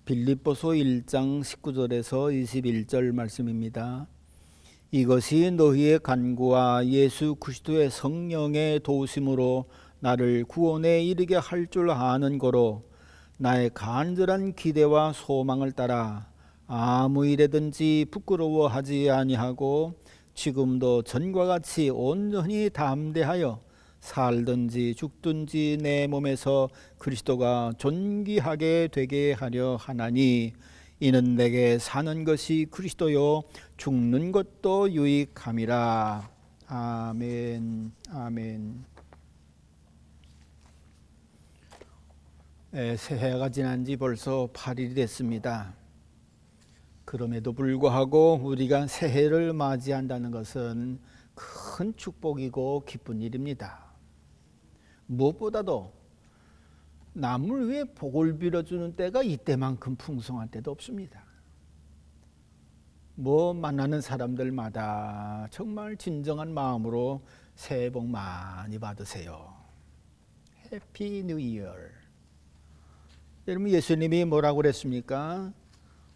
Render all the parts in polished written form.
빌립보서 1장 19절에서 21절 말씀입니다. 이것이 너희의 간구와 예수 그리스도의 성령의 도우심으로 나를 구원에 이르게 할 줄 아는 거로 나의 간절한 기대와 소망을 따라 아무 일에든지 부끄러워하지 아니하고 지금도 전과 같이 온전히 담대하여 살든지 죽든지 내 몸에서 그리스도가 존귀하게 되게 하려 하나니 이는 내게 사는 것이 그리스도요 죽는 것도 유익함이라. 아멘. 아멘. 새해가 지난 지 벌써 8일이 됐습니다. 그럼에도 불구하고 우리가 새해를 맞이한다는 것은 큰 축복이고 기쁜 일입니다. 무엇보다도 남을 위해 복을 빌어주는 때가 이때만큼 풍성한 때도 없습니다. 만나는 사람들마다 정말 진정한 마음으로 새해 복 많이 받으세요. 해피 뉴 이어. 여러분, 예수님이 뭐라고 그랬습니까?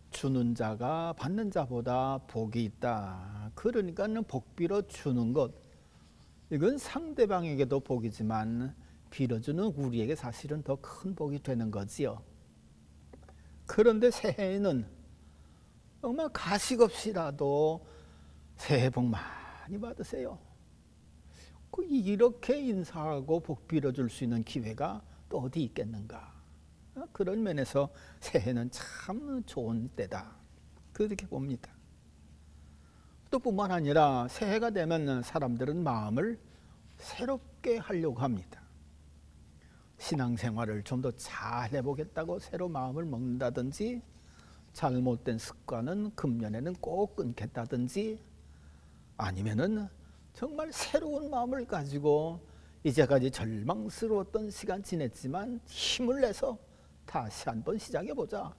주는 자가 받는 자보다 복이 있다. 그러니까는 복 빌어 주는 것, 이건 상대방에게도 복이지만 빌어주는 우리에게 사실은 더 큰 복이 되는 거지요. 그런데 새해에는 정말 가식 없이라도 새해 복 많이 받으세요. 이렇게 인사하고 복 빌어줄 수 있는 기회가 또 어디 있겠는가. 그런 면에서 새해는 참 좋은 때다, 그렇게 봅니다. 또 뿐만 아니라 새해가 되면 사람들은 마음을 새롭게 하려고 합니다. 신앙생활을 좀 더 잘 해보겠다고 새로 마음을 먹는다든지, 잘못된 습관은 금년에는 꼭 끊겠다든지, 아니면은 정말 새로운 마음을 가지고 이제까지 절망스러웠던 시간 지냈지만 힘을 내서 다시 한번 시작해보자,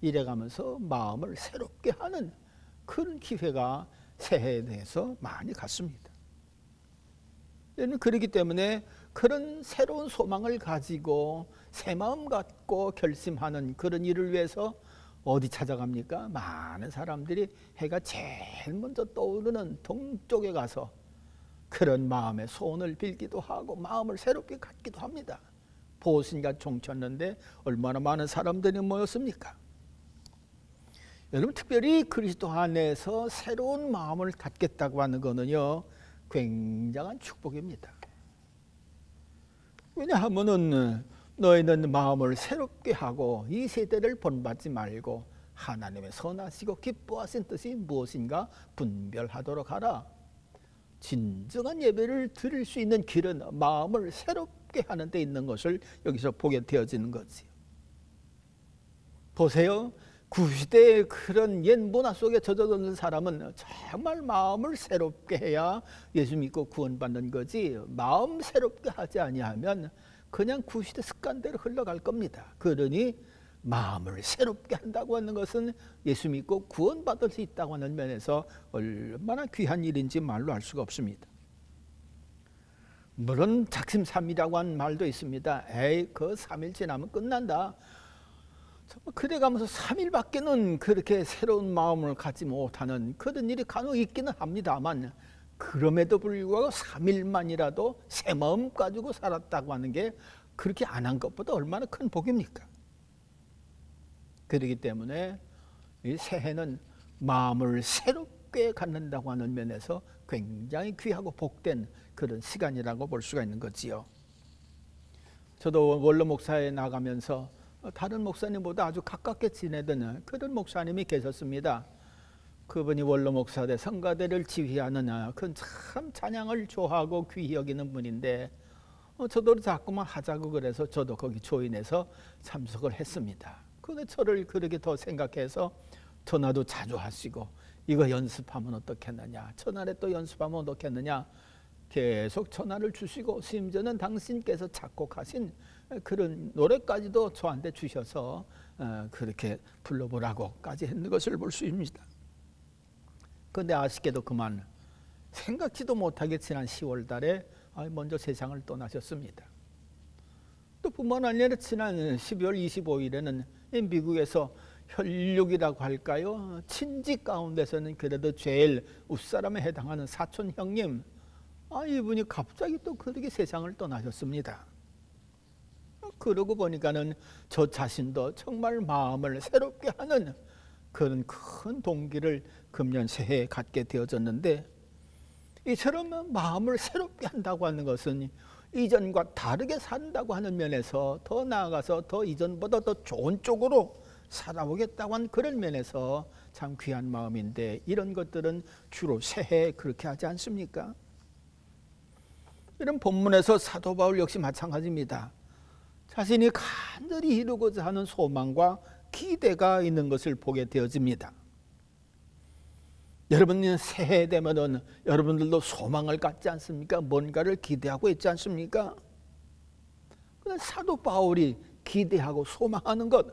이래가면서 마음을 새롭게 하는 그런 기회가 새해에 대해서 많이 갖습니다. 그렇기 때문에 그런 새로운 소망을 가지고 새 마음 갖고 결심하는 그런 일을 위해서 어디 찾아갑니까? 많은 사람들이 해가 제일 먼저 떠오르는 동쪽에 가서 그런 마음의 소원을 빌기도 하고 마음을 새롭게 갖기도 합니다. 보신과 종쳤는데 얼마나 많은 사람들이 모였습니까? 여러분, 특별히 그리스도 안에서 새로운 마음을 갖겠다고 하는 것은요, 굉장한 축복입니다. 왜냐하면은 너희는 마음을 새롭게 하고 이 세대를 본받지 말고 하나님의 선하시고 기뻐하신 뜻이 무엇인가 분별하도록 하라. 진정한 예배를 드릴 수 있는 길은 마음을 새롭게 하는 데 있는 것을 여기서 보게 되어지는 거지요. 보세요. 구시대의 그런 옛 문화 속에 젖어든 사람은 정말 마음을 새롭게 해야 예수 믿고 구원받는 거지, 마음 새롭게 하지 아니하면 그냥 구시대 습관대로 흘러갈 겁니다. 그러니 마음을 새롭게 한다고 하는 것은 예수 믿고 구원받을 수 있다고 하는 면에서 얼마나 귀한 일인지 말로 알 수가 없습니다. 물론 작심삼일이라고 하는 말도 있습니다. 그 3일 지나면 끝난다. 그래가면서 3일밖에는 그렇게 새로운 마음을 갖지 못하는 그런 일이 간혹 있기는 합니다만, 그럼에도 불구하고 3일만이라도 새 마음 가지고 살았다고 하는 게 그렇게 안 한 것보다 얼마나 큰 복입니까? 그렇기 때문에 이 새해는 마음을 새롭게 갖는다고 하는 면에서 굉장히 귀하고 복된 그런 시간이라고 볼 수가 있는 거지요. 저도 원로 목사에 나가면서 다른 목사님보다 아주 가깝게 지내던 그런 목사님이 계셨습니다. 그분이 원로 목사대 성가대를 지휘하는 그 참 찬양을 좋아하고 귀히 여기는 분인데, 저도 자꾸만 하자고 그래서 저도 거기 조인해서 참석을 했습니다. 근데 저를 그렇게 더 생각해서 전화도 자주 하시고, 이거 연습하면 어떻겠느냐, 전날에 또 연습하면 어떻겠느냐, 계속 전화를 주시고, 심지어는 당신께서 작곡하신 그런 노래까지도 저한테 주셔서 그렇게 불러보라고까지 했는 것을 볼 수 있습니다. 그런데 아쉽게도 그만 생각지도 못하게 지난 10월 달에 먼저 세상을 떠나셨습니다. 또 뿐만 아니라 지난 12월 25일에는 미국에서 혈육이라고 할까요? 친지 가운데서는 그래도 제일 윗사람에 해당하는 사촌 형님, 이분이 갑자기 또 그렇게 세상을 떠나셨습니다. 그러고 보니까는 저 자신도 정말 마음을 새롭게 하는 그런 큰 동기를 금년 새해에 갖게 되어졌는데, 이처럼 마음을 새롭게 한다고 하는 것은 이전과 다르게 산다고 하는 면에서 더 나아가서 더 이전보다 더 좋은 쪽으로 살아보겠다고 하는 그런 면에서 참 귀한 마음인데, 이런 것들은 주로 새해에 그렇게 하지 않습니까? 이런 본문에서 사도 바울 역시 마찬가지입니다. 자신이 간절히 이루고자 하는 소망과 기대가 있는 것을 보게 되어집니다. 여러분, 새해 되면은 여러분들도 소망을 갖지 않습니까? 뭔가를 기대하고 있지 않습니까? 근데 사도 바울이 기대하고 소망하는 것,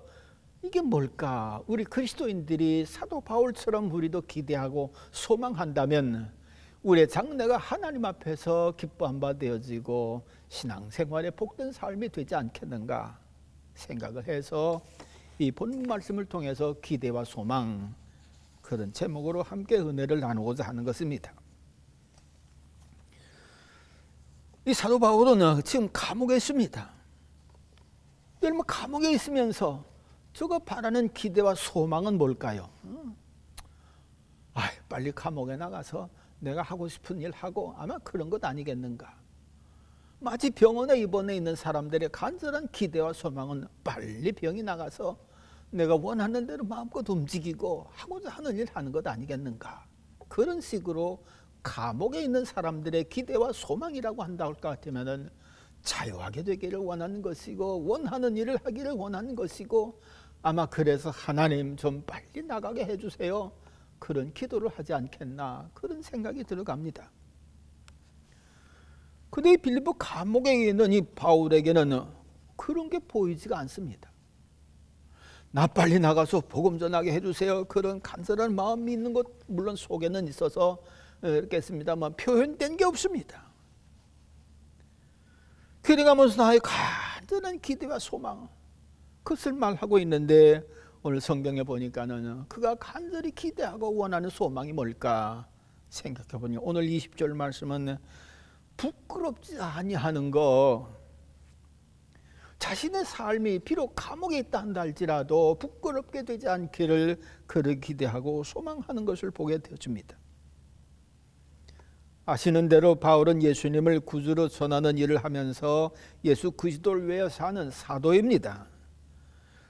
이게 뭘까? 우리 그리스도인들이 사도 바울처럼 우리도 기대하고 소망한다면 우리의 장래가 하나님 앞에서 기뻐한 바 되어지고 신앙생활에 복된 삶이 되지 않겠는가 생각을 해서 이 본문 말씀을 통해서 기대와 소망, 그런 제목으로 함께 은혜를 나누고자 하는 것입니다. 이 사도 바울은 지금 감옥에 있습니다. 여러분, 감옥에 있으면서 저거 바라는 기대와 소망은 뭘까요? 빨리 감옥에 나가서 내가 하고 싶은 일 하고, 아마 그런 것 아니겠는가. 마치 병원에 입원해 있는 사람들의 간절한 기대와 소망은 빨리 병이 나가서 내가 원하는 대로 마음껏 움직이고 하고자 하는 일 하는 것 아니겠는가. 그런 식으로 감옥에 있는 사람들의 기대와 소망이라고 한다 할 것 같으면 자유하게 되기를 원하는 것이고 원하는 일을 하기를 원하는 것이고, 아마 그래서 하나님 좀 빨리 나가게 해주세요, 그런 기도를 하지 않겠나, 그런 생각이 들어갑니다. 근데 이 빌립보 감옥에 있는 이 바울에게는 그런 게 보이지가 않습니다. 나 빨리 나가서 복음 전하게 해주세요, 그런 간절한 마음이 있는 것 물론 속에는 있어서 그렇겠습니다만 표현된 게 없습니다. 그래가면서 나의 간절한 기대와 소망, 그것을 말하고 있는데, 오늘 성경에 보니까는 그가 간절히 기대하고 원하는 소망이 뭘까 생각해 보니 오늘 20절 말씀은 부끄럽지 아니하는 것, 자신의 삶이 비록 감옥에 있다 한다 할지라도 부끄럽게 되지 않기를 그를 기대하고 소망하는 것을 보게 되어집니다. 아시는 대로 바울은 예수님을 구주로 전하는 일을 하면서 예수 그리스도를 위하여 사는 사도입니다.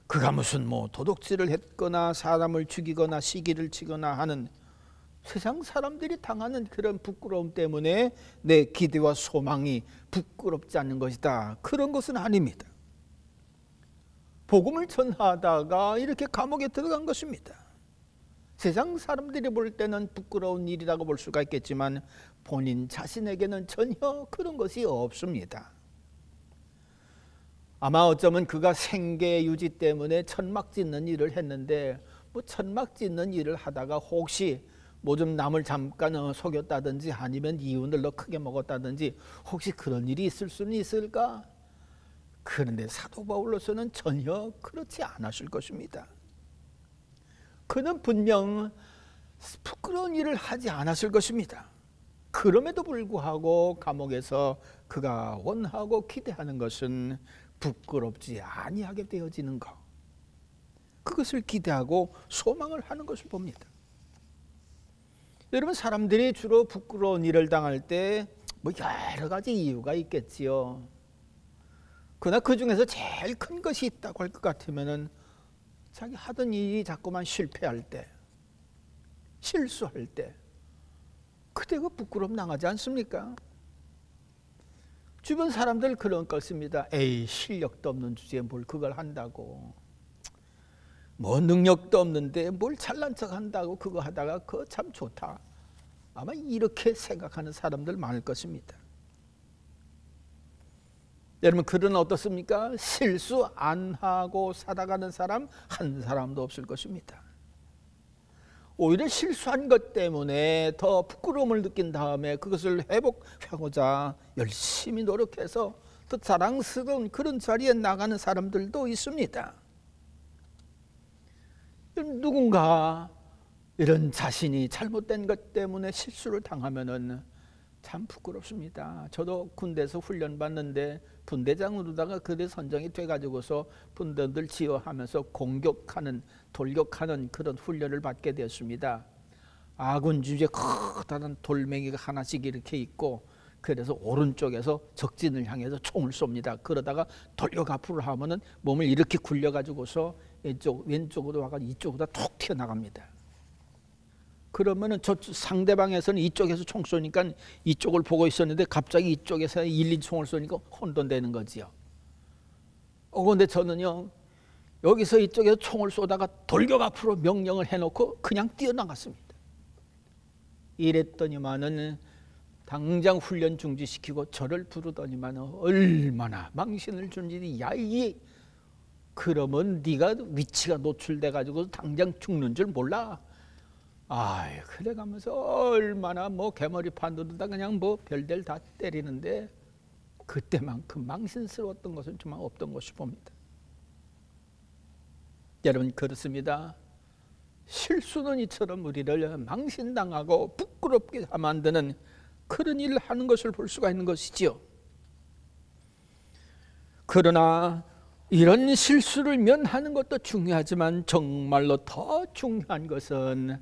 그가 무슨 도둑질을 했거나 사람을 죽이거나 시기를 치거나 하는 세상 사람들이 당하는 그런 부끄러움 때문에 내 기대와 소망이 부끄럽지 않은 것이다, 그런 것은 아닙니다. 복음을 전하다가 이렇게 감옥에 들어간 것입니다. 세상 사람들이 볼 때는 부끄러운 일이라고 볼 수가 있겠지만 본인 자신에게는 전혀 그런 것이 없습니다. 아마 어쩌면 그가 생계 유지 때문에 천막 짓는 일을 했는데, 천막 짓는 일을 하다가 혹시 좀 남을 잠깐 속였다든지 아니면 이윤을 더 크게 먹었다든지 혹시 그런 일이 있을 수는 있을까? 그런데 사도 바울로서는 전혀 그렇지 않았을 것입니다. 그는 분명 부끄러운 일을 하지 않았을 것입니다. 그럼에도 불구하고 감옥에서 그가 원하고 기대하는 것은 부끄럽지 아니하게 되어지는 것, 그것을 기대하고 소망을 하는 것을 봅니다. 여러분, 사람들이 주로 부끄러운 일을 당할 때 여러 가지 이유가 있겠지요. 그러나 그 중에서 제일 큰 것이 있다고 할 것 같으면 자기 하던 일이 자꾸만 실패할 때, 실수할 때, 그때 그 부끄러움 당하지 않습니까? 주변 사람들 그런 거 씁니다. 에이, 실력도 없는 주제에 뭘 그걸 한다고, 능력도 없는데 뭘 잘난 척 한다고 그거 하다가 그거 참 좋다, 아마 이렇게 생각하는 사람들 많을 것입니다. 여러분, 그런 어떻습니까? 실수 안 하고 살아가는 사람 한 사람도 없을 것입니다. 오히려 실수한 것 때문에 더 부끄러움을 느낀 다음에 그것을 회복하고자 열심히 노력해서 더 자랑스러운 그런 자리에 나가는 사람들도 있습니다. 누군가 이런 자신이 잘못된 것 때문에 실수를 당하면은 참 부끄럽습니다. 저도 군대에서 훈련 받는데 분대장으로다가 그대 선정이 돼가지고서 분대들 지휘하면서 공격하는 돌격하는 그런 훈련을 받게 되었습니다. 아군 주위에 커다란 돌멩이가 하나씩 이렇게 있고, 그래서 오른쪽에서 적진을 향해서 총을 쏩니다. 그러다가 돌격 앞으로 하면은 몸을 이렇게 굴려가지고서 왼쪽으로 와가 이쪽으로 툭 튀어나갑니다. 그러면은 저 상대방에서는 이쪽에서 총 쏘니까 이쪽을 보고 있었는데 갑자기 이쪽에서 1, 2총을 쏘니까 혼돈되는 거지요. 근데 저는요, 여기서 이쪽에서 총을 쏘다가 돌격 앞으로 명령을 해놓고 그냥 뛰어나갔습니다. 이랬더니만은 당장 훈련 중지시키고 저를 부르더니만 얼마나 망신을 준지. 야, 이 그러면 네가 위치가 노출돼 가지고 당장 죽는 줄 몰라. 그래가면서 얼마나 개머리 판도다 그냥 별들 다 때리는데, 그때만큼 망신스러웠던 것은 정말 없던 것이 봅니다. 여러분, 그렇습니다. 실수는 이처럼 우리를 망신당하고 부끄럽게 만드는 그런 일을 하는 것을 볼 수가 있는 것이지요. 그러나 이런 실수를 면하는 것도 중요하지만 정말로 더 중요한 것은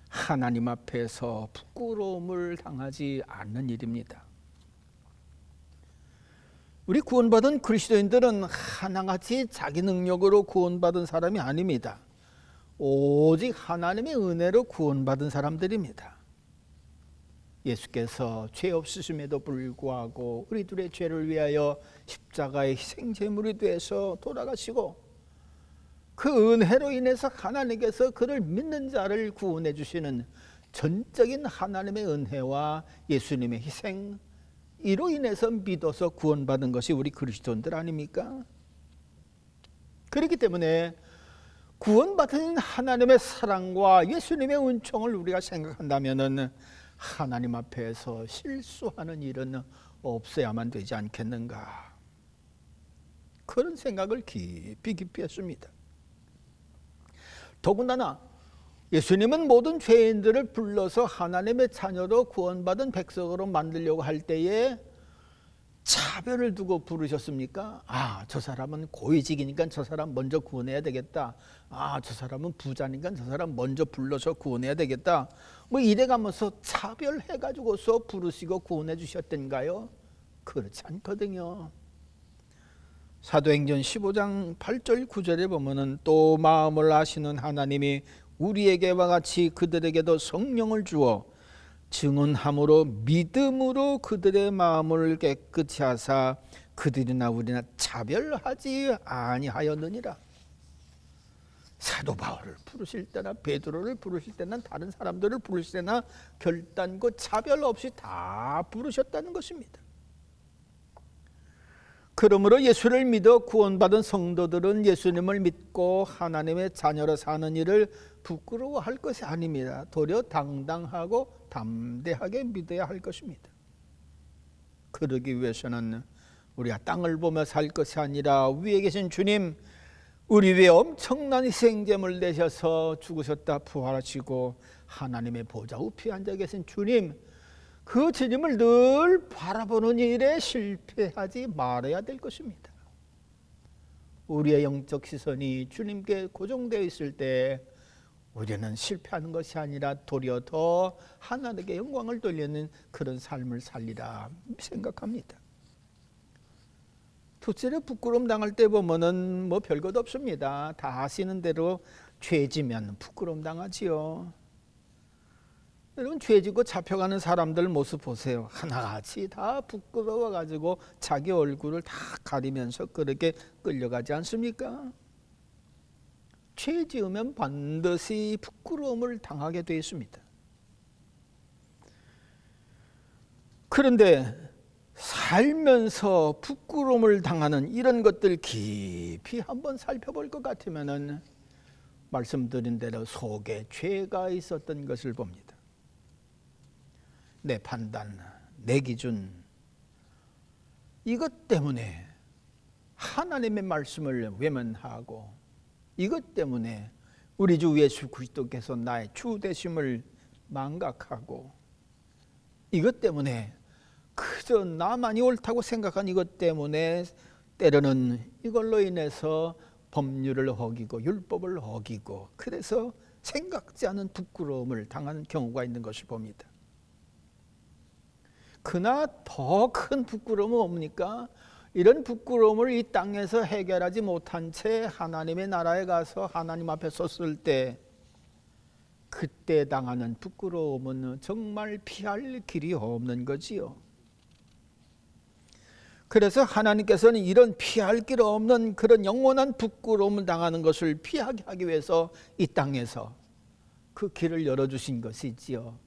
하나님 앞에서 부끄러움을 당하지 않는 일입니다. 우리 구원받은 그리스도인들은 하나같이 자기 능력으로 구원받은 사람이 아닙니다. 오직 하나님의 은혜로 구원받은 사람들입니다. 예수께서 죄 없으심에도 불구하고 우리들의 죄를 위하여 십자가의 희생제물이 되어서 돌아가시고, 그 은혜로 인해서 하나님께서 그를 믿는 자를 구원해 주시는 전적인 하나님의 은혜와 예수님의 희생, 이로 인해서 믿어서 구원받은 것이 우리 그리스도인들 아닙니까? 그렇기 때문에 구원받은 하나님의 사랑과 예수님의 은총을 우리가 생각한다면 하나님 앞에서 실수하는 일은 없어야만 되지 않겠는가, 그런 생각을 깊이 했습니다. 더군다나 예수님은 모든 죄인들을 불러서 하나님의 자녀로 구원받은 백성으로 만들려고 할 때에 차별을 두고 부르셨습니까? 저 사람은 고위직이니까 저 사람 먼저 구원해야 되겠다. 저 사람은 부자니까 저 사람 먼저 불러서 구원해야 되겠다. 이래가면서 차별해가지고서 부르시고 구원해 주셨던가요? 그렇지 않거든요. 사도행전 15장 8절 9절에 보면은 또 마음을 아시는 하나님이 우리에게와 같이 그들에게도 성령을 주어 증언함으로 믿음으로 그들의 마음을 깨끗이 하사 그들이나 우리나 차별하지 아니하였느니라. 사도 바울을 부르실 때나 베드로를 부르실 때나 다른 사람들을 부르실 때나 결단코 차별 없이 다 부르셨다는 것입니다. 그러므로 예수를 믿어 구원받은 성도들은 예수님을 믿고 하나님의 자녀로 사는 일을 부끄러워할 것이 아닙니다. 도리어 당당하고 담대하게 믿어야 할 것입니다. 그러기 위해서는 우리가 땅을 보며 살 것이 아니라 위에 계신 주님, 우리 위에 엄청난 희생제물 내셔서 죽으셨다 부활하시고 하나님의 보좌 우편에 앉아 계신 주님, 그 주님을 늘 바라보는 일에 실패하지 말아야 될 것입니다. 우리의 영적 시선이 주님께 고정되어 있을 때 우리는 실패하는 것이 아니라 도리어 더 하나님께 영광을 돌리는 그런 삶을 살리라 생각합니다. 둘째로 부끄러움 당할 때 보면은 별것 없습니다. 다 아시는 대로 죄지면 부끄러움 당하지요. 여러분, 죄지고 잡혀가는 사람들 모습 보세요. 하나같이 다 부끄러워가지고 자기 얼굴을 다 가리면서 그렇게 끌려가지 않습니까? 죄 지으면 반드시 부끄러움을 당하게 되어 있습니다. 그런데 살면서 부끄러움을 당하는 이런 것들 깊이 한번 살펴볼 것 같으면은 말씀드린 대로 속에 죄가 있었던 것을 봅니다. 내 판단, 내 기준, 이것 때문에 하나님의 말씀을 외면하고 이것 때문에 우리 주 예수 그리스도께서 나의 주 되심을 망각하고 이것 때문에 그저 나만이 옳다고 생각한 이것 때문에 때로는 이걸로 인해서 법률을 어기고 율법을 어기고 그래서 생각지 않은 부끄러움을 당하는 경우가 있는 것을 봅니다. 그러나 더 큰 부끄러움은 뭡니까? 이런 부끄러움을 이 땅에서 해결하지 못한 채 하나님의 나라에 가서 하나님 앞에 섰을 때 그때 당하는 부끄러움은 정말 피할 길이 없는 거지요. 그래서 하나님께서는 이런 피할 길 없는 그런 영원한 부끄러움을 당하는 것을 피하게 하기 위해서 이 땅에서 그 길을 열어주신 것이지요.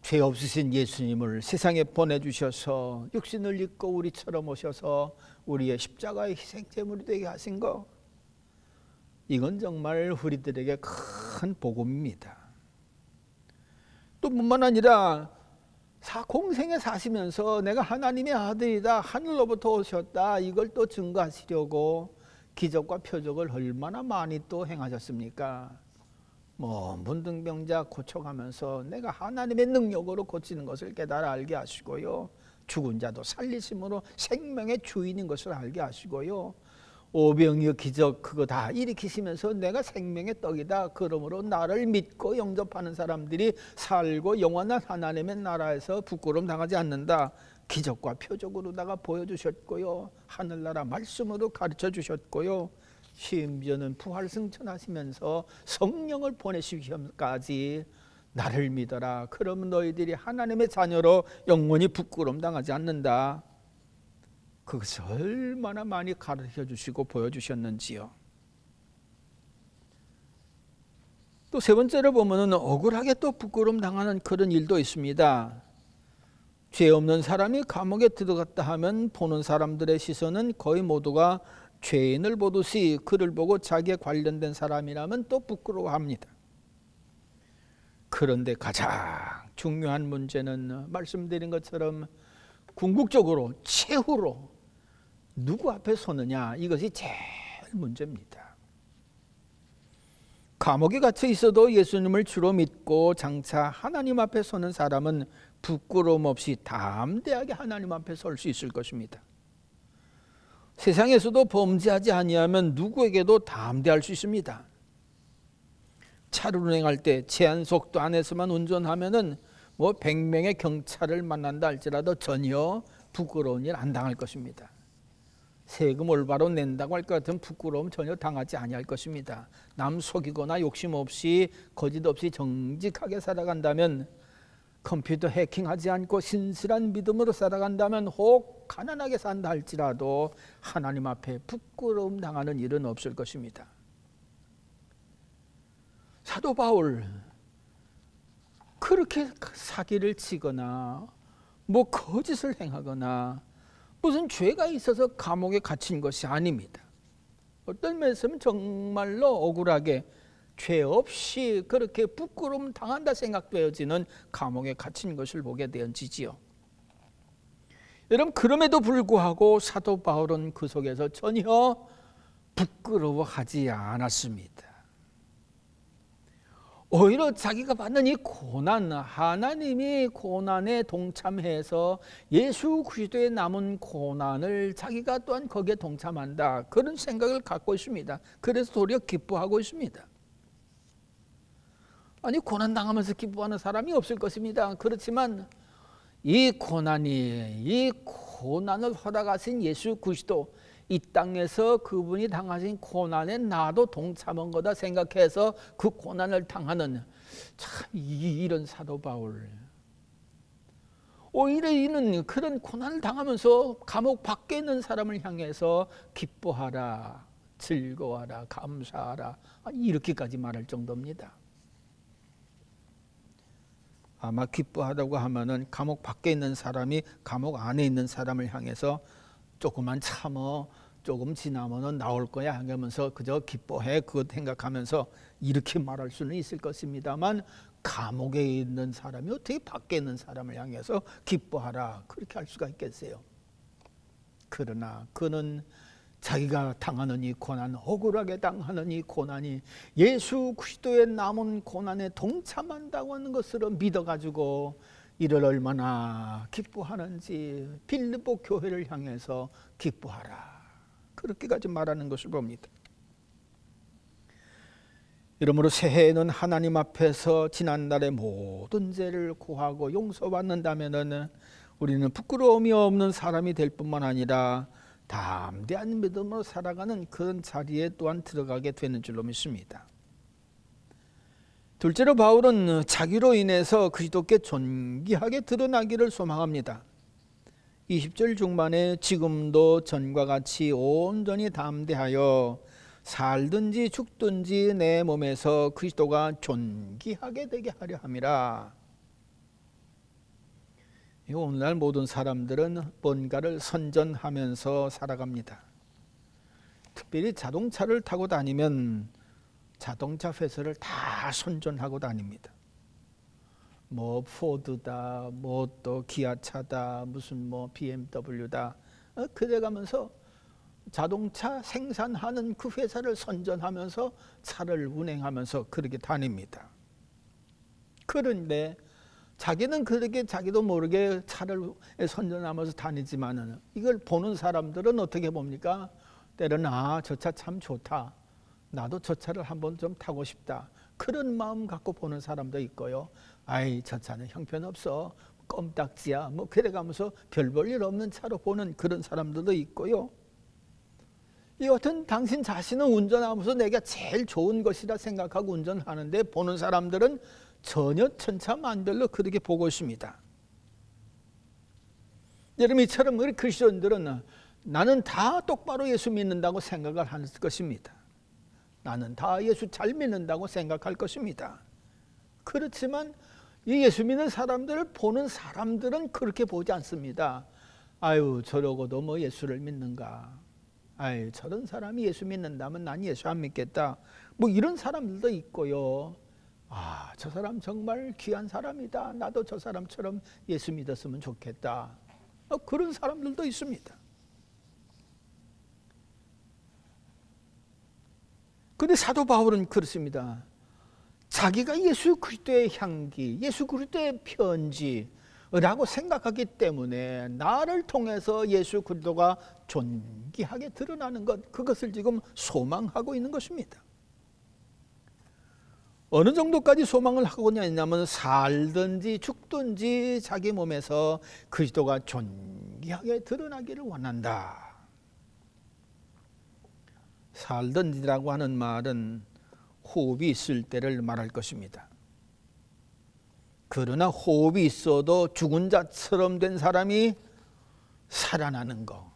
죄 없으신 예수님을 세상에 보내주셔서 육신을 입고 우리처럼 오셔서 우리의 십자가의 희생제물이 되게 하신 것, 이건 정말 우리들에게 큰 복음입니다. 또 뿐만 아니라 공생에 사시면서 내가 하나님의 아들이다, 하늘로부터 오셨다, 이걸 또 증거하시려고 기적과 표적을 얼마나 많이 또 행하셨습니까? 문둥병자 고쳐가면서 내가 하나님의 능력으로 고치는 것을 깨달아 알게 하시고요, 죽은 자도 살리심으로 생명의 주인인 것을 알게 하시고요, 오병이어 기적 그거 다 일으키시면서 내가 생명의 떡이다, 그러므로 나를 믿고 영접하는 사람들이 살고 영원한 하나님의 나라에서 부끄러움 당하지 않는다, 기적과 표적으로다가 보여주셨고요, 하늘나라 말씀으로 가르쳐 주셨고요, 심지어는 부활승천하시면서 성령을 보내시기까지 나를 믿어라, 그러면 너희들이 하나님의 자녀로 영원히 부끄러움 당하지 않는다, 그것을 얼마나 많이 가르쳐 주시고 보여주셨는지요. 또 세 번째로 보면은 억울하게 또 부끄러움 당하는 그런 일도 있습니다. 죄 없는 사람이 감옥에 들어갔다 하면 보는 사람들의 시선은 거의 모두가 죄인을 보듯이 그를 보고 자기에 관련된 사람이라면 또 부끄러워합니다. 그런데 가장 중요한 문제는 말씀드린 것처럼 궁극적으로 최후로 누구 앞에 서느냐, 이것이 제일 문제입니다. 감옥에 갇혀 있어도 예수님을 주로 믿고 장차 하나님 앞에 서는 사람은 부끄러움 없이 담대하게 하나님 앞에 설 수 있을 것입니다. 세상에서도 범죄하지 아니하면 누구에게도 담대할 수 있습니다. 차를 운행할 때 제한 속도 안에서만 운전하면은 100명의 경찰을 만난다 할지라도 전혀 부끄러운 일 안 당할 것입니다. 세금 올바로 낸다고 할 것 같으면 부끄러움 전혀 당하지 아니할 것입니다. 남 속이거나 욕심 없이 거짓 없이 정직하게 살아간다면, 컴퓨터 해킹하지 않고 신실한 믿음으로 살아간다면, 혹 가난하게 산다 할지라도 하나님 앞에 부끄러움 당하는 일은 없을 것입니다. 사도 바울 그렇게 사기를 치거나 거짓을 행하거나 무슨 죄가 있어서 감옥에 갇힌 것이 아닙니다. 어떤 면에서는 정말로 억울하게 죄 없이 그렇게 부끄러움 당한다 생각되어지는 감옥에 갇힌 것을 보게 되어지지요. 여러분, 그럼에도 불구하고 사도 바울은 그 속에서 전혀 부끄러워하지 않았습니다. 오히려 자기가 받는 이 고난, 하나님이 고난에 동참해서 예수 그리스도의 남은 고난을 자기가 또한 거기에 동참한다, 그런 생각을 갖고 있습니다. 그래서 도리어 기뻐하고 있습니다. 아니, 고난 당하면서 기뻐하는 사람이 없을 것입니다. 그렇지만 이 고난을 허락하신 예수 그리스도, 이 땅에서 그분이 당하신 고난에 나도 동참한 거다 생각해서 그 고난을 당하는, 참 이런 사도 바울, 오히려 이는 그런 고난을 당하면서 감옥 밖에 있는 사람을 향해서 기뻐하라, 즐거워하라, 감사하라, 이렇게까지 말할 정도입니다. 아마 기뻐하다고 하면은 감옥 밖에 있는 사람이 감옥 안에 있는 사람을 향해서 조금만 참어, 조금 지나면은 나올 거야 하면서 그저 기뻐해, 그것 생각하면서 이렇게 말할 수는 있을 것입니다만, 감옥에 있는 사람이 어떻게 밖에 있는 사람을 향해서 기뻐하라 그렇게 할 수가 있겠어요? 그러나 그는 자기가 당하는 이 고난, 억울하게 당하는 이 고난이 예수 그리스도의 남은 고난에 동참한다고 하는 것으로 믿어가지고 이를 얼마나 기뻐하는지 빌립보 교회를 향해서 기뻐하라, 그렇게까지 말하는 것을 봅니다. 이러므로 새해에는 하나님 앞에서 지난날의 모든 죄를 구하고 용서받는다면 우리는 부끄러움이 없는 사람이 될 뿐만 아니라 담대한 믿음으로 살아가는 그런 자리에 또한 들어가게 되는 줄로 믿습니다. 둘째로 바울은 자기로 인해서 그리스도께 존귀하게 드러나기를 소망합니다. 20절 중반에 지금도 전과 같이 온전히 담대하여 살든지 죽든지 내 몸에서 그리스도가 존귀하게 되게 하려 함이라. 오늘날 모든 사람들은 뭔가를 선전하면서 살아갑니다. 특별히 자동차를 타고 다니면 자동차 회사를 다 선전하고 다닙니다. 뭐 포드다, 뭐 또 기아차다, 무슨 뭐 BMW다, 그래가면서 자동차 생산하는 그 회사를 선전하면서 차를 운행하면서 그렇게 다닙니다. 그런데 자기는 그렇게 자기도 모르게 차를 선전하면서 다니지만은 이걸 보는 사람들은 어떻게 봅니까? 때로는 저 차 참 좋다, 나도 저 차를 한번 좀 타고 싶다, 그런 마음 갖고 보는 사람도 있고요. 아이, 저 차는 형편없어, 껌딱지야, 뭐 그래가면서 별 볼 일 없는 차로 보는 그런 사람들도 있고요. 여튼 당신 자신은 운전하면서 내가 제일 좋은 것이라 생각하고 운전하는데 보는 사람들은 전혀 천차만별로 그렇게 보고 있습니다. 여러분, 이처럼 우리 크리스천들은 나는 다 똑바로 예수 믿는다고 생각을 할 것입니다. 나는 다 예수 잘 믿는다고 생각할 것입니다. 그렇지만 이 예수 믿는 사람들을 보는 사람들은 그렇게 보지 않습니다. 아유, 저러고도 뭐 예수를 믿는가, 아유, 저런 사람이 예수 믿는다면 난 예수 안 믿겠다, 뭐 이런 사람들도 있고요. 저 사람 정말 귀한 사람이다, 나도 저 사람처럼 예수 믿었으면 좋겠다, 그런 사람들도 있습니다. 그런데 사도 바울은 그렇습니다. 자기가 예수 그리스도의 향기, 예수 그리스도의 편지라고 생각하기 때문에 나를 통해서 예수 그리스도가 존귀하게 드러나는 것, 그것을 지금 소망하고 있는 것입니다. 어느 정도까지 소망을 하고 있냐면 살든지 죽든지 자기 몸에서 그리스도가 존귀하게 드러나기를 원한다. 살든지라고 하는 말은 호흡이 있을 때를 말할 것입니다. 그러나 호흡이 있어도 죽은 자처럼 된 사람이 살아나는 거,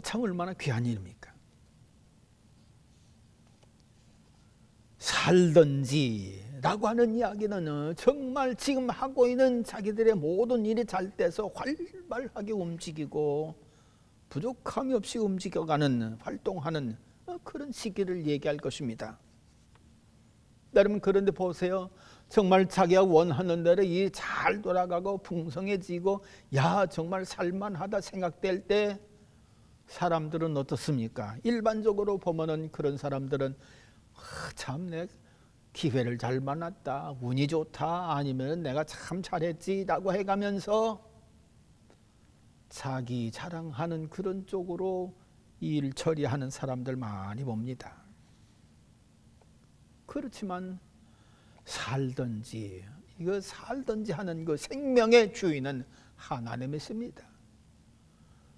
참 얼마나 귀한 일입니까? 살든지라고 하는 이야기는 정말 지금 하고 있는 자기들의 모든 일이 잘 돼서 활발하게 움직이고 부족함이 없이 움직여가는, 활동하는 그런 시기를 얘기할 것입니다. 여러분, 그런데 보세요. 정말 자기가 원하는 대로 일이 잘 돌아가고 풍성해지고 정말 살만하다 생각될 때 사람들은 어떻습니까? 일반적으로 보면은 그런 사람들은 참 내 기회를 잘 만났다, 운이 좋다, 아니면 내가 참 잘했지라고 해가면서 자기 자랑하는 그런 쪽으로 일 처리하는 사람들 많이 봅니다. 그렇지만 살든지, 이거 살든지 하는 그 생명의 주인은 하나님이십니다.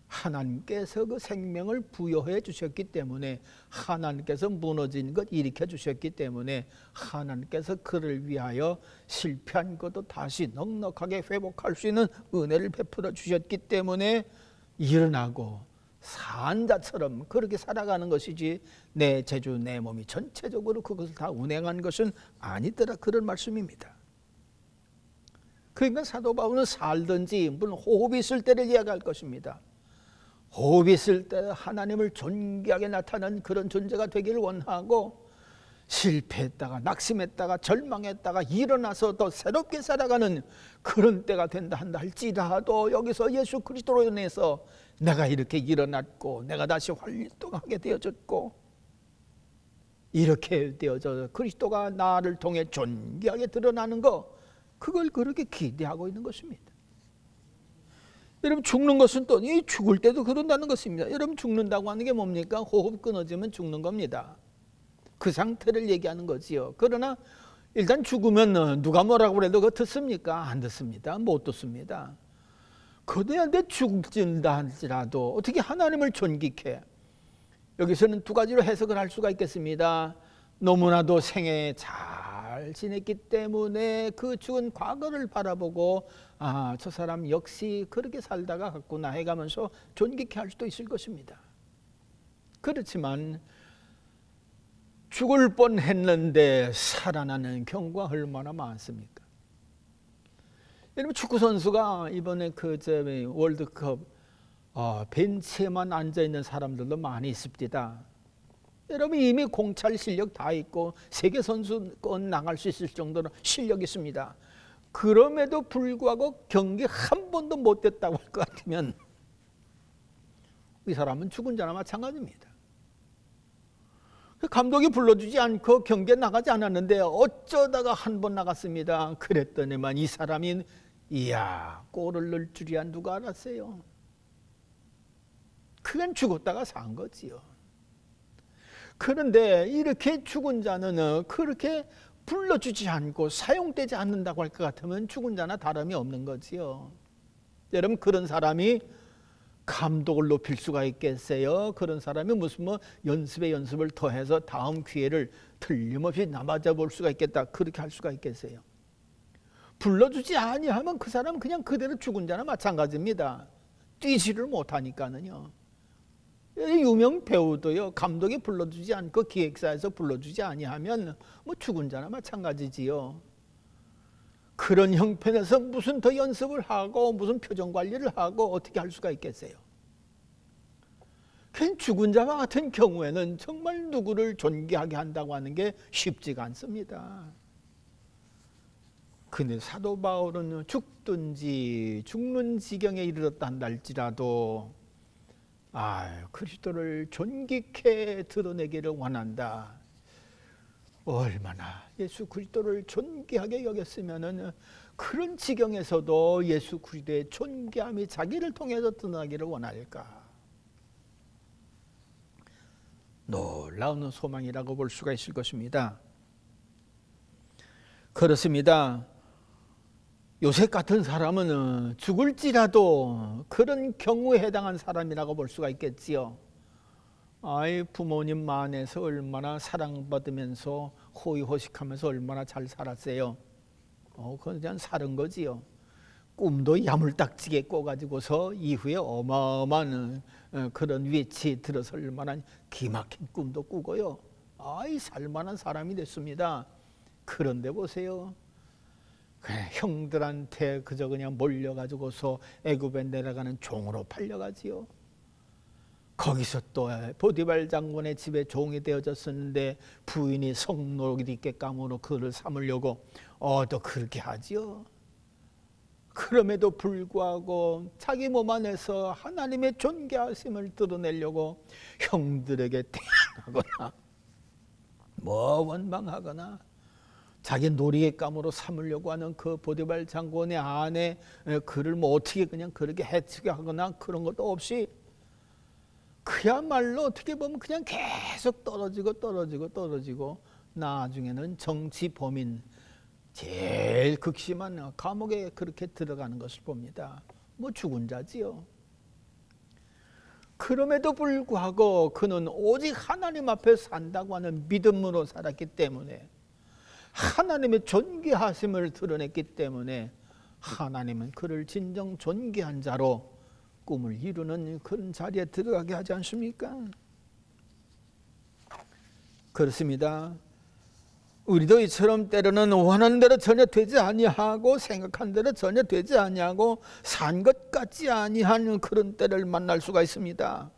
하나님께서 그 생명을 부여해 주셨기 때문에, 하나님께서 무너진 것 일으켜 주셨기 때문에, 하나님께서 그를 위하여 실패한 것도 다시 넉넉하게 회복할 수 있는 은혜를 베풀어 주셨기 때문에 일어나고 산 자처럼 그렇게 살아가는 것이지, 내 재주 내 몸이 전체적으로 그것을 다 운행한 것은 아니더라, 그런 말씀입니다. 그러니까 사도 바울은 살든지, 물론 호흡이 있을 때를 이야기할 것입니다. 호흡이 있을 때 하나님을 존귀하게 나타나는 그런 존재가 되기를 원하고, 실패했다가 낙심했다가 절망했다가 일어나서 더 새롭게 살아가는 그런 때가 된다 한다 할지라도 여기서 예수 그리스도로 인해서 내가 이렇게 일어났고 내가 다시 활동하게 되어졌고 이렇게 되어져 그리스도가 나를 통해 존귀하게 드러나는 거, 그걸 그렇게 기대하고 있는 것입니다. 여러분, 죽는 것은 또 이 죽을 때도 그런다는 것입니다. 여러분, 죽는다고 하는 게 뭡니까? 호흡 끊어지면 죽는 겁니다. 그 상태를 얘기하는 거지요. 그러나 일단 죽으면 누가 뭐라고 해도 그거 듣습니까? 안 듣습니다. 못 듣습니다. 그런데 죽는다 할지라도 어떻게 하나님을 존귀케? 여기서는 두 가지로 해석을 할 수가 있겠습니다. 너무나도 생애 잘 지냈기 때문에 그 죽은 과거를 바라보고 저 사람 역시 그렇게 살다가 갔구나 해가면서 존귀케 할 수도 있을 것입니다. 그렇지만 죽을 뻔했는데 살아나는 경우가 얼마나 많습니까? 여러분, 축구 선수가 이번에 월드컵 벤치에만 앉아 있는 사람들도 많이 있습니다. 여러분, 이미 공찰 실력 다 있고 세계 선수권 나갈 수 있을 정도로 실력이 있습니다. 그럼에도 불구하고 경기 한 번도 못 됐다고 할 것 같으면 이 사람은 죽은 자나 마찬가지입니다. 감독이 불러주지 않고 경기에 나가지 않았는데 어쩌다가 한 번 나갔습니다. 그랬더니만 이 사람이 이야, 골을 넣을 줄이야 누가 알았어요? 그건 죽었다가 산 거지요. 그런데 이렇게 죽은 자는 그렇게 불러주지 않고 사용되지 않는다고 할 것 같으면 죽은 자나 다름이 없는 거지요. 여러분, 그런 사람이 감독을 높일 수가 있겠어요? 그런 사람이 무슨 연습을 더해서 다음 기회를 틀림없이 남아져 볼 수가 있겠다, 그렇게 할 수가 있겠어요? 불러주지 아니하면 그 사람은 그냥 그대로 죽은 자나 마찬가지입니다. 뛰지를 못하니까는요. 유명 배우도요, 감독이 불러주지 않고 기획사에서 불러주지 아니하면 죽은 자나 마찬가지지요. 그런 형편에서 무슨 더 연습을 하고 무슨 표정 관리를 하고 어떻게 할 수가 있겠어요? 그냥 죽은 자와 같은 경우에는 정말 누구를 존귀하게 한다고 하는 게 쉽지가 않습니다. 근데 사도 바울은 죽든지 죽는 지경에 이르렀다 한다 할지라도 그리스도를 존귀케 드러내기를 원한다. 얼마나 예수 그리스도를 존귀하게 여겼으면은 그런 지경에서도 예수 그리스도의 존귀함이 자기를 통해서 드러나기를 원할까? 놀라운 소망이라고 볼 수가 있을 것입니다. 그렇습니다. 요셉 같은 사람은 죽을지라도 그런 경우에 해당한 사람이라고 볼 수가 있겠지요. 부모님 만에서 얼마나 사랑받으면서 호의호식하면서 얼마나 잘 살았어요. 그건 그냥 사는 거지요. 꿈도 야물딱지게 꿔가지고서 이후에 어마어마한 그런 위치에 들어설 만한 기막힌 꿈도 꾸고요. 살만한 사람이 됐습니다. 그런데 보세요. 형들한테 그저 그냥 몰려가지고서 애굽에 내려가는 종으로 팔려가지요. 거기서 또 보디발 장군의 집에 종이 되어졌었는데 부인이 성욕이 있게 까무로 그를 삼으려고 또 그렇게 하지요. 그럼에도 불구하고 자기 몸 안에서 하나님의 존귀하심을 드러내려고 형들에게 태양하거나 원망하거나 자기 놀이감으로 삼으려고 하는 그 보디발 장군의 아내 그를 어떻게 그냥 그렇게 해치게 하거나 그런 것도 없이 그야말로 어떻게 보면 그냥 계속 떨어지고 나중에는 정치 범인 제일 극심한 감옥에 그렇게 들어가는 것을 봅니다. 죽은 자지요. 그럼에도 불구하고 그는 오직 하나님 앞에 산다고 하는 믿음으로 살았기 때문에 하나님의 존귀하심을 드러냈기 때문에 하나님은 그를 진정 존귀한 자로 꿈을 이루는 그런 자리에 들어가게 하지 않습니까? 그렇습니다. 우리도 이처럼 때로는 원하는 대로 전혀 되지 아니하고 생각한 대로 전혀 되지 아니하고 산 것 같지 아니한 그런 때를 만날 수가 있습니다.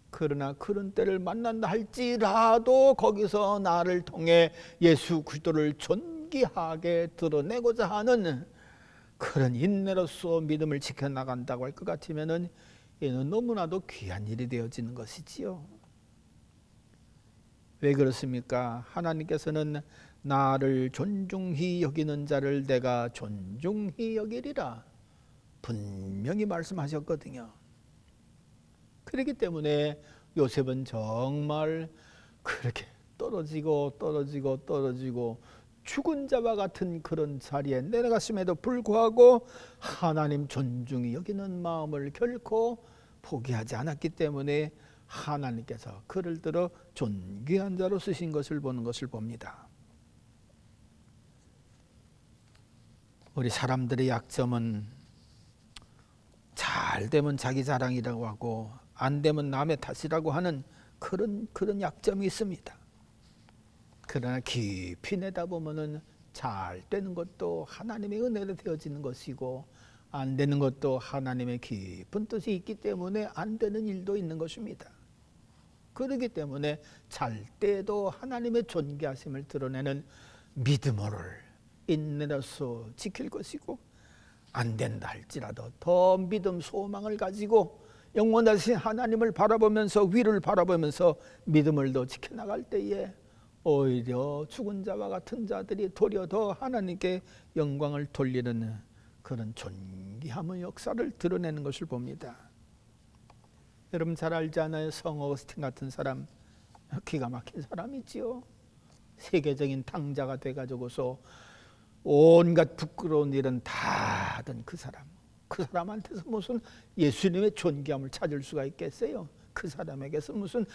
그러나 그런 때를 만난다 할지라도 거기서 나를 통해 예수 그리스도를 존귀하게 드러내고자 하는 그런 인내로서 믿음을 지켜나간다고 할 것 같으면은 이는 너무나도 귀한 일이 되어지는 것이지요. 왜 그렇습니까? 하나님께서는 나를 존중히 여기는 자를 내가 존중히 여기리라 분명히 말씀하셨거든요. 그렇기 때문에 요셉은 정말 그렇게 떨어지고 죽은 자와 같은 그런 자리에 내려갔음에도 불구하고 하나님 존중히 여기는 마음을 결코 포기하지 않았기 때문에 하나님께서 그를 들어 존귀한 자로 쓰신 것을 보는 것을 봅니다. 우리 사람들의 약점은 잘 되면 자기 자랑이라고 하고 안 되면 남의 탓이라고 하는 그런 약점이 있습니다. 그러나 깊이 내다보면은 잘 되는 것도 하나님의 은혜로 되어지는 것이고 안 되는 것도 하나님의 깊은 뜻이 있기 때문에 안 되는 일도 있는 것입니다. 그렇기 때문에 잘 때도 하나님의 존귀하심을 드러내는 믿음을 인내로서 지킬 것이고 안 된다 할지라도 더 믿음 소망을 가지고 영원하신 하나님을 바라보면서 위를 바라보면서 믿음을 더 지켜나갈 때에 오히려 죽은 자와 같은 자들이 도리어 더 하나님께 영광을 돌리는 그런 존귀함의 역사를 드러내는 것을 봅니다. 여러분 잘 알지 않아요? 성 어거스틴 같은 사람 기가 막힌 사람이지요. 세계적인 탕자가 돼가지고서 온갖 부끄러운 일은 다 하던 그 사람. 그 사람한테서 무슨 예수님의 존귀함을 찾을 수가 있겠어요? 그 사람에게서 무슨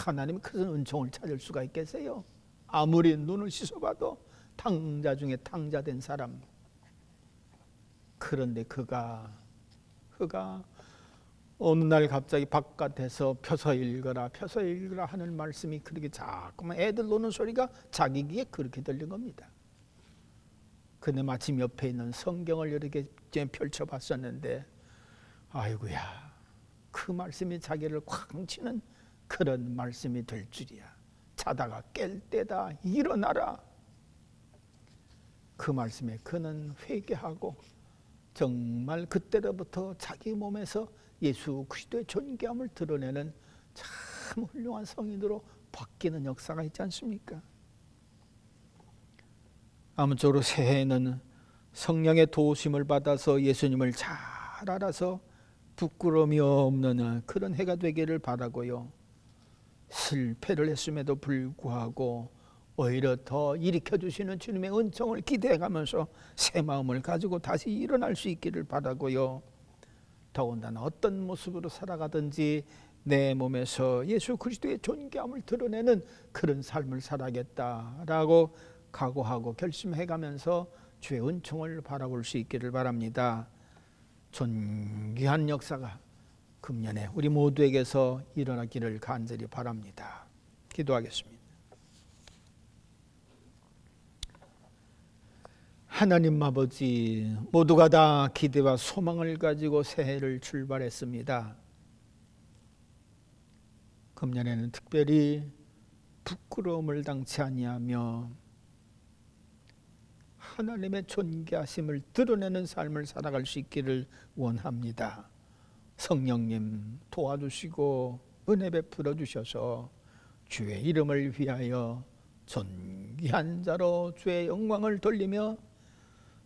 하나님의 큰 은총을 찾을 수가 있겠어요? 아무리 눈을 씻어봐도 탕자 중에 탕자된 사람. 그런데 그가 어느 날 갑자기 바깥에서 펴서 읽어라 하는 말씀이 그렇게 자꾸만 애들 노는 소리가 자기 귀에 그렇게 들린 겁니다. 근데 마침 옆에 있는 성경을 이렇게 펼쳐봤었는데 아이고야 그 말씀이 자기를 쾅 치는 그런 말씀이 될 줄이야. 자다가 깰 때다 일어나라. 그 말씀에 그는 회개하고 정말 그때로부터 자기 몸에서 예수 그리스도의 존귀함을 드러내는 참 훌륭한 성인으로 바뀌는 역사가 있지 않습니까? 아무쪼록 새해에는 성령의 도우심을 받아서 예수님을 잘 알아서 부끄러움이 없는 그런 해가 되기를 바라고요. 실패를 했음에도 불구하고 오히려 더 일으켜주시는 주님의 은총을 기대해가면서 새 마음을 가지고 다시 일어날 수 있기를 바라고요. 더군다나 어떤 모습으로 살아가든지 내 몸에서 예수 그리스도의 존귀함을 드러내는 그런 삶을 살아야겠다라고 각오하고 결심해가면서 주의 은총을 바라볼 수 있기를 바랍니다. 존귀한 역사가 금년에 우리 모두에게서 일어나기를 간절히 바랍니다. 기도하겠습니다. 하나님 아버지, 모두가 다 기대와 소망을 가지고 새해를 출발했습니다. 금년에는 특별히 부끄러움을 당치 아니하며 하나님의 존귀하심을 드러내는 삶을 살아갈 수 있기를 원합니다. 성령님 도와주시고 은혜 베풀어 주셔서 주의 이름을 위하여 존귀한 자로 주의 영광을 돌리며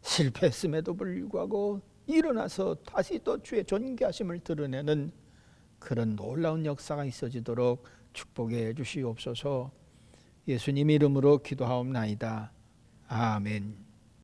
실패했음에도 불구하고 일어나서 다시 또 주의 존귀하심을 드러내는 그런 놀라운 역사가 있어지도록 축복해 주시옵소서. 예수님 이름으로 기도하옵나이다. 아멘.